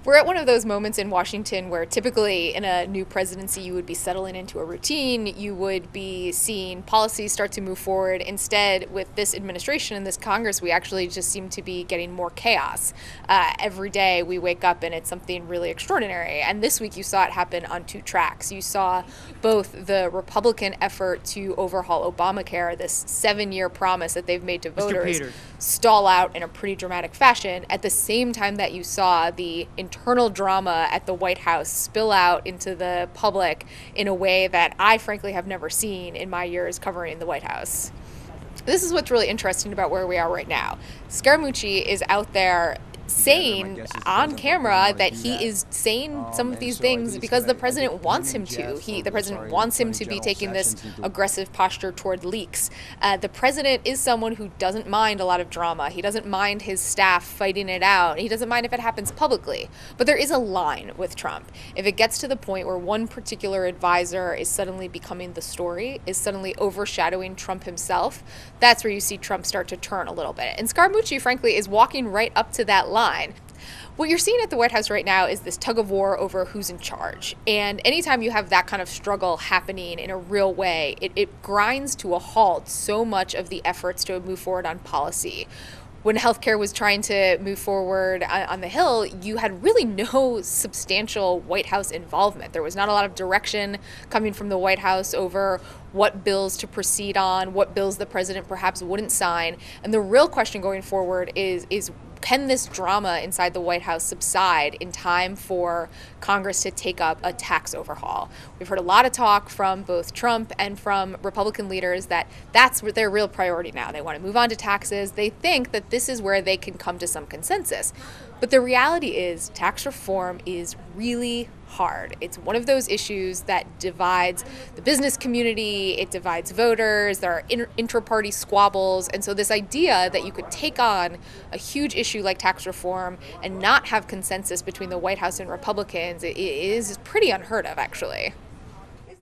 We're at one of those moments in Washington where typically in a new presidency you would be settling into a routine, you would be seeing policies start to move forward. Instead, with this administration and this Congress, we actually just seem to be getting more chaos. Every day we wake up and it's something really extraordinary. And this week you saw it happen on two tracks. You saw both the Republican effort to overhaul Obamacare, this 7-year promise that they've made to voters, stall out in a pretty dramatic fashion, at the same time that you saw the internal drama at the White House spill out into the public in a way that I frankly have never seen in my years covering the White House. This is what's really interesting about where we are right now. Scaramucci is out there saying on camera that he is saying some of these things because the president wants him to. The president wants him to be taking this aggressive posture toward leaks. The president is someone who doesn't mind a lot of drama. He doesn't mind his staff fighting it out. He doesn't mind if it happens publicly. But there is a line with Trump. If it gets to the point where one particular advisor is suddenly becoming the story, is suddenly overshadowing Trump himself, that's where you see Trump start to turn a little bit. And Scaramucci, frankly, is walking right up to that line. What you're seeing at the White House right now is this tug of war over who's in charge. And anytime you have that kind of struggle happening in a real way, it grinds to a halt so much of the efforts to move forward on policy. When healthcare was trying to move forward on the Hill, you had really no substantial White House involvement. There was not a lot of direction coming from the White House over what bills to proceed on, what bills the president perhaps wouldn't sign. And the real question going forward is can this drama inside the White House subside in time for Congress to take up a tax overhaul? We've heard a lot of talk from both Trump and from Republican leaders that that's their real priority now. They want to move on to taxes. They think that this is where they can come to some consensus. But the reality is tax reform is really hard. It's one of those issues that divides the business community, it divides voters, there are intra-party squabbles, and so this idea that you could take on a huge issue like tax reform and not have consensus between the White House and Republicans is pretty unheard of, actually.